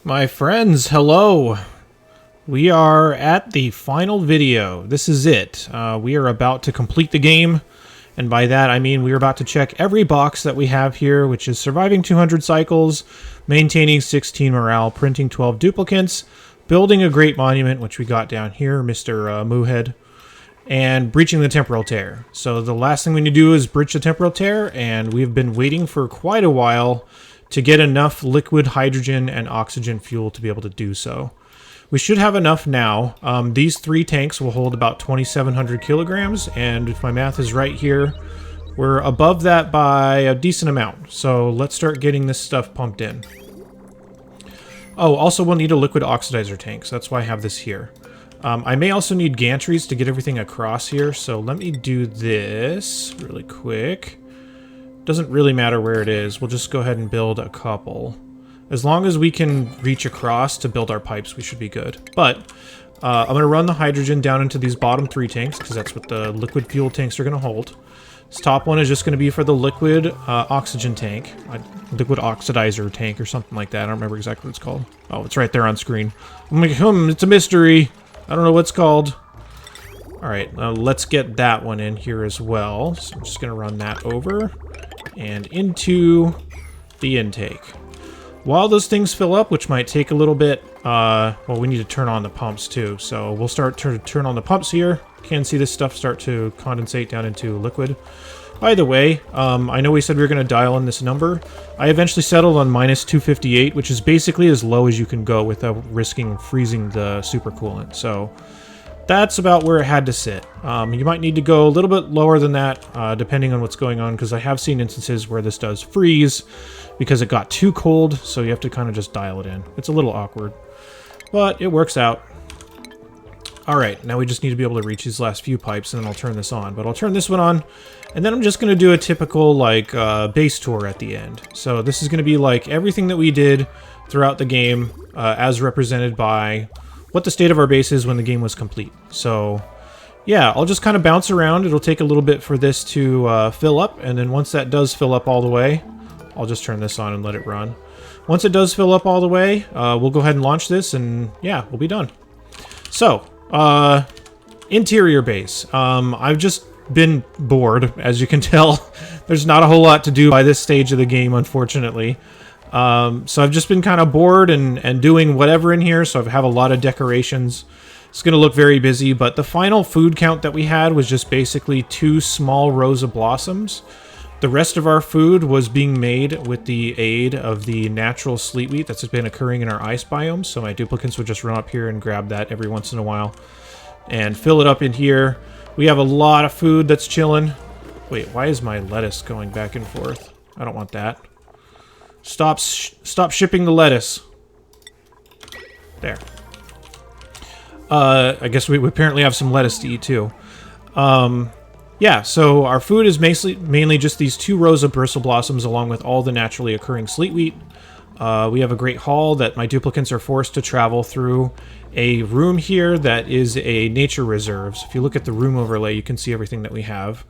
My friends, hello. We are at the final video. This is it. We are about to complete the game, and by that I mean we are about to check every box that we have here, which is surviving 200 cycles, maintaining 16 morale, printing 12 duplicates, building a great monument, which we got down here, Mr. Moohead, and breaching the temporal tear. So the last thing we need to do is breach the temporal tear, and we've been waiting for quite a while to get enough liquid hydrogen and oxygen fuel to be able to do so. We should have enough now. These 3 tanks will hold about 2,700 kilograms, and if my math is right here, we're above that by a decent amount. So let's start getting this stuff pumped in. Oh, also we'll need a liquid oxidizer tank, so that's why I have this here. I may also need gantries to get everything across here, so let me do this really quick. Doesn't really matter where it is, we'll just go ahead and build a couple. As long as we can reach across to build our pipes, we should be good. But I'm going to run the hydrogen down into these bottom 3 tanks, because that's what the liquid fuel tanks are going to hold. This top one is just going to be for the liquid oxygen tank, liquid oxidizer tank or something like that. I don't remember exactly what it's called. Oh, it's right there on screen. I'm like, it's a mystery. I don't know what it's called. Alright, let's get that one in here as well. So I'm just going to run that over and into the intake. While those things fill up, which might take a little bit, well, we need to turn on the pumps too. So we'll start to turn on the pumps here. Can see this stuff start to condensate down into liquid. By the way, I know we said we were going to dial in this number. I eventually settled on minus 258, which is basically as low as you can go without risking freezing the supercoolant. So that's about where it had to sit. You might need to go a little bit lower than that, depending on what's going on, because I have seen instances where this does freeze because it got too cold, so you have to kind of just dial it in. It's a little awkward, but it works out. Alright, now we just need to be able to reach these last few pipes, and then I'll turn this on. But I'll turn this one on, and then I'm just going to do a typical, like, base tour at the end. So this is going to be like everything that we did throughout the game, as represented by what the state of our base is when the game was complete. So, yeah, I'll just kind of bounce around. It'll take a little bit for this to fill up, and then once that does fill up all the way, I'll just turn this on and let it run. Once it does fill up all the way, we'll go ahead and launch this, and yeah, we'll be done. So, interior base. I've just been bored, as you can tell. There's not a whole lot to do by this stage of the game, unfortunately. So I've just been kind of bored and doing whatever in here, so I have a lot of decorations. It's going to look very busy, but the final food count that we had was just basically 2 small rows of blossoms. The rest of our food was being made with the aid of the natural sleet wheat that's been occurring in our ice biome, so my duplicates would just run up here and grab that every once in a while and fill it up in here. We have a lot of food that's chilling. Wait, why is my lettuce going back and forth? I don't want that. Stop shipping the lettuce. There. I guess we apparently have some lettuce to eat too. Yeah, so our food is mainly just these 2 rows of bristle blossoms along with all the naturally occurring sleet wheat. We have a great hall that my duplicates are forced to travel through a room here that is a nature reserve. So if you look at the room overlay, you can see everything that we have.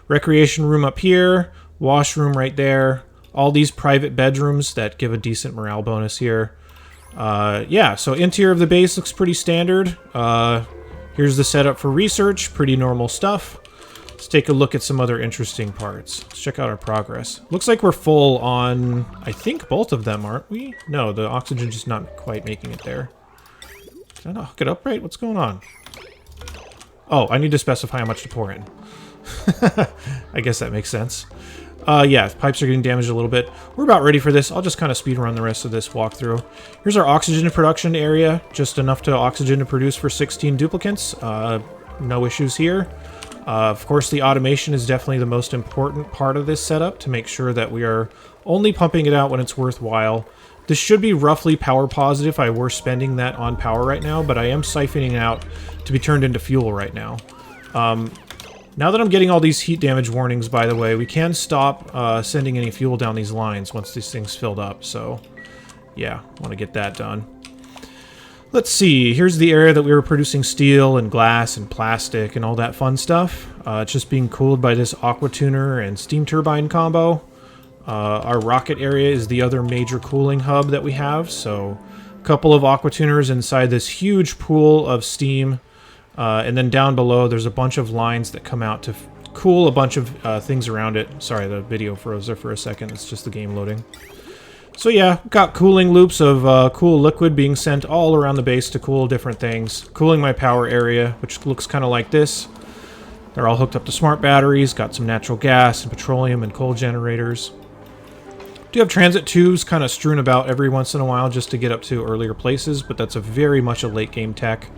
Recreation room up here, washroom right there, all these private bedrooms that give a decent morale bonus here. Yeah, so interior of the base looks pretty standard. Here's the setup for research, pretty normal stuff. Let's take a look at some other interesting parts. Let's check out our progress. Looks like we're full on, I think, both of them, aren't we? No, the oxygen's just not quite making it there. Did I not hook it up right? What's going on? Oh, I need to specify how much to pour in. I guess that makes sense. Yeah, pipes are getting damaged a little bit. We're about ready for this. I'll just kind of speed run the rest of this walkthrough. Here's our oxygen production area. Just enough to oxygen to produce for 16 duplicates. No issues here. Of course, the automation is definitely the most important part of this setup to make sure that we are only pumping it out when it's worthwhile. This should be roughly power positive if I were spending that on power right now, but I am siphoning it out to be turned into fuel right now. Now that I'm getting all these heat damage warnings, by the way, we can stop sending any fuel down these lines once these things filled up, so yeah, want to get that done. Let's see, here's the area that we were producing steel and glass and plastic and all that fun stuff. It's just being cooled by this aqua tuner and steam turbine combo. Our rocket area is the other major cooling hub that we have, so couple of aqua tuners inside this huge pool of steam. And then down below, there's a bunch of lines that come out to cool a bunch of things around it. Sorry, the video froze there for a second. It's just the game loading. So yeah, got cooling loops of cool liquid being sent all around the base to cool different things. Cooling my power area, which looks kind of like this. They're all hooked up to smart batteries. Got some natural gas and petroleum and coal generators. Do have transit tubes kind of strewn about every once in a while just to get up to earlier places, but that's very much a late game tech.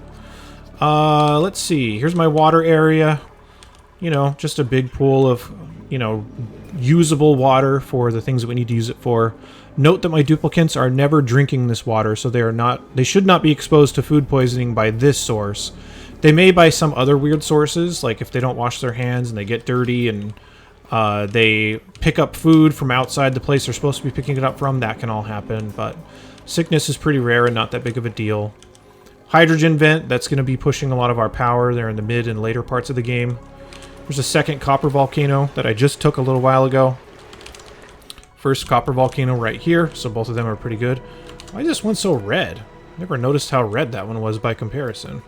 Let's see. Here's my water area. You know, just a big pool of, you know, usable water for the things that we need to use it for. Note that my duplicants are never drinking this water, so they should not be exposed to food poisoning by this source. They may by some other weird sources, like if they don't wash their hands and they get dirty and they pick up food from outside the place they're supposed to be picking it up from. That can all happen, but sickness is pretty rare and not that big of a deal. Hydrogen vent, that's going to be pushing a lot of our power there in the mid and later parts of the game. There's a second copper volcano that I just took a little while ago. First copper volcano right here, so both of them are pretty good. Why is this one so red? Never noticed how red that one was by comparison.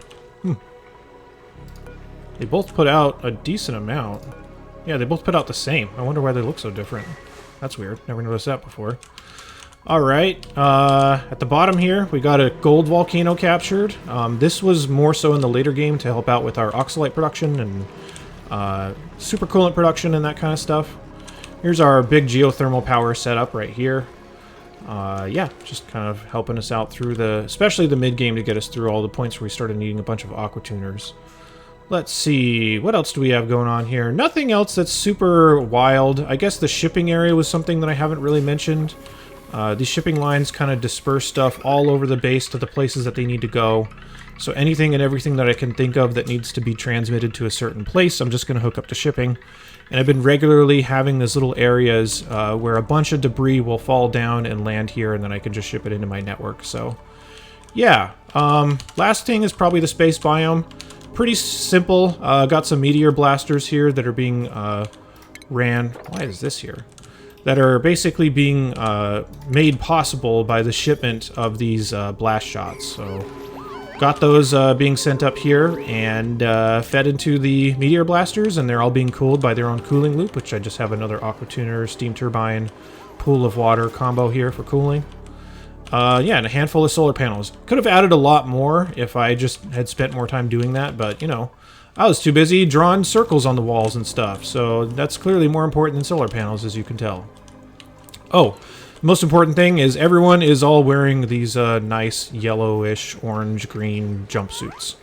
They both put out a decent amount. Yeah, they both put out the same. I wonder why they look so different. That's weird. Never noticed that before. Alright, at the bottom here, we got a gold volcano captured. This was more so in the later game to help out with our oxalite production and supercoolant production and that kind of stuff. Here's our big geothermal power setup right here. Yeah, just kind of helping us out through especially the mid-game to get us through all the points where we started needing a bunch of aqua tuners. Let's see, what else do we have going on here? Nothing else that's super wild. I guess the shipping area was something that I haven't really mentioned. These shipping lines kind of disperse stuff all over the base to the places that they need to go. So anything and everything that I can think of that needs to be transmitted to a certain place, I'm just going to hook up to shipping. And I've been regularly having these little areas where a bunch of debris will fall down and land here, and then I can just ship it into my network. So, yeah. Last thing is probably the space biome. Pretty simple. Got some meteor blasters here that are being ran. Why is this here? That are basically being made possible by the shipment of these blast shots. So, got those being sent up here and fed into the meteor blasters, and they're all being cooled by their own cooling loop, which I just have another aqua tuner, steam turbine, pool of water combo here for cooling. Yeah, and a handful of solar panels. Could have added a lot more if I just had spent more time doing that, but, you know, I was too busy drawing circles on the walls and stuff, so that's clearly more important than solar panels, as you can tell. Oh, the most important thing is everyone is all wearing these nice yellowish, orange, green jumpsuits.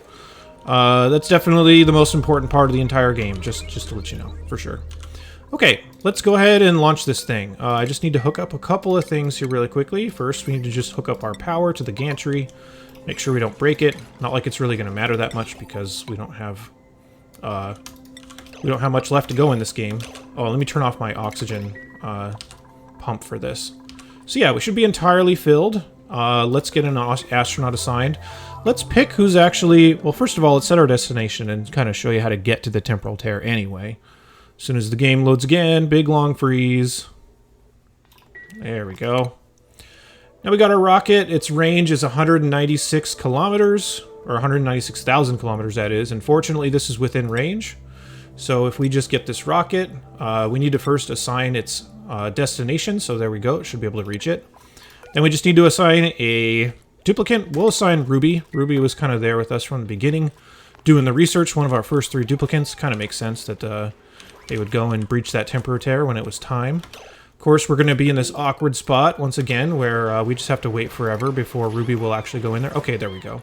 That's definitely the most important part of the entire game, just to let you know, for sure. Okay, let's go ahead and launch this thing. I just need to hook up a couple of things here really quickly. First, we need to just hook up our power to the gantry. Make sure we don't break it. Not like it's really going to matter that much because we don't have much left to go in this game. Oh, let me turn off my oxygen pump for this. So yeah, we should be entirely filled. Let's get an astronaut assigned. Let's pick who's actually... Well, first of all, let's set our destination and kind of show you how to get to the temporal tear anyway. As soon as the game loads again, big long freeze. There we go. Now we got our rocket. Its range is 196 kilometers, or 196,000 kilometers, that is. Unfortunately, this is within range. So if we just get this rocket, we need to first assign its destination. So there we go. It should be able to reach it. Then we just need to assign a duplicant. We'll assign Ruby. Ruby was kind of there with us from the beginning, doing the research. One of our first 3 duplicants. Kind of makes sense that they would go and breach that temporal tear when it was time. Of course, we're going to be in this awkward spot once again where we just have to wait forever before Ruby will actually go in there. Okay, there we go.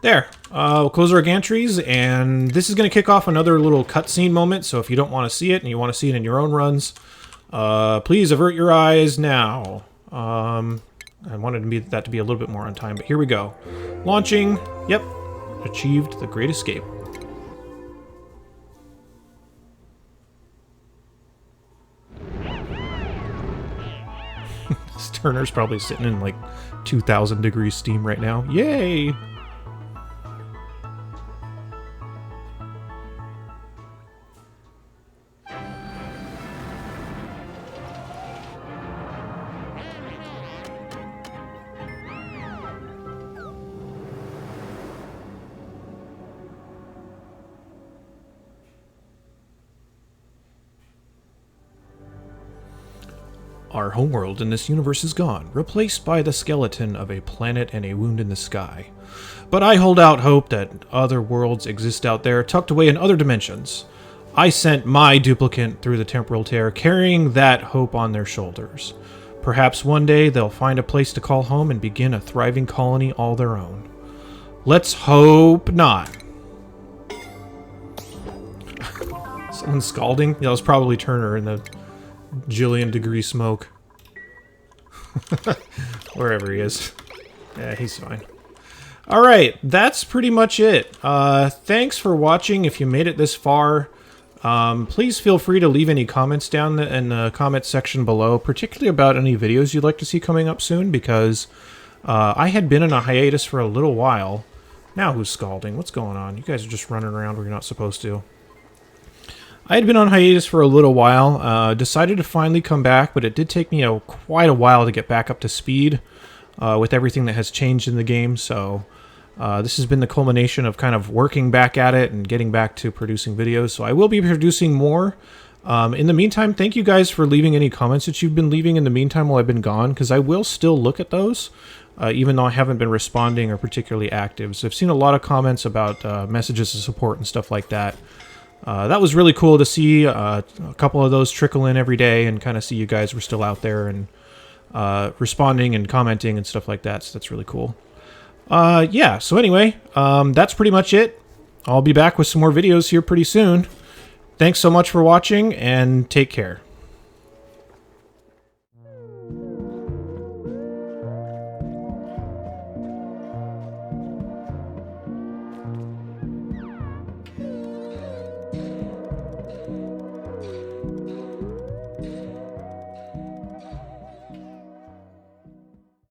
There. We'll close our gantries, and this is going to kick off another little cutscene moment, so if you don't want to see it and you want to see it in your own runs, please avert your eyes now. I wanted that to be a little bit more on time, but here we go. Launching. Yep. Achieved the Great Escape. This Turner's probably sitting in like 2,000 degrees steam right now. Yay! Our homeworld in this universe is gone, replaced by the skeleton of a planet and a wound in the sky. But I hold out hope that other worlds exist out there, tucked away in other dimensions. I sent my duplicate through the temporal tear, carrying that hope on their shoulders. Perhaps one day they'll find a place to call home and begin a thriving colony all their own. Let's hope not. Someone's scalding? Yeah, that was probably Turner in the jillion-degree smoke. Wherever he is. Yeah, he's fine. Alright, that's pretty much it. Thanks for watching. If you made it this far, please feel free to leave any comments down in the comment section below, particularly about any videos you'd like to see coming up soon, because I had been in a hiatus for a little while. Now who's scalding? What's going on? You guys are just running around where you're not supposed to. I had been on hiatus for a little while, decided to finally come back, but it did take me quite a while to get back up to speed with everything that has changed in the game, so this has been the culmination of kind of working back at it and getting back to producing videos, so I will be producing more. In the meantime, thank you guys for leaving any comments that you've been leaving in the meantime while I've been gone, because I will still look at those, even though I haven't been responding or particularly active. So I've seen a lot of comments about messages of support and stuff like that. That was really cool to see a couple of those trickle in every day and kind of see you guys were still out there and responding and commenting and stuff like that, so that's really cool. Yeah, so anyway, that's pretty much it. I'll be back with some more videos here pretty soon. Thanks so much for watching, and take care.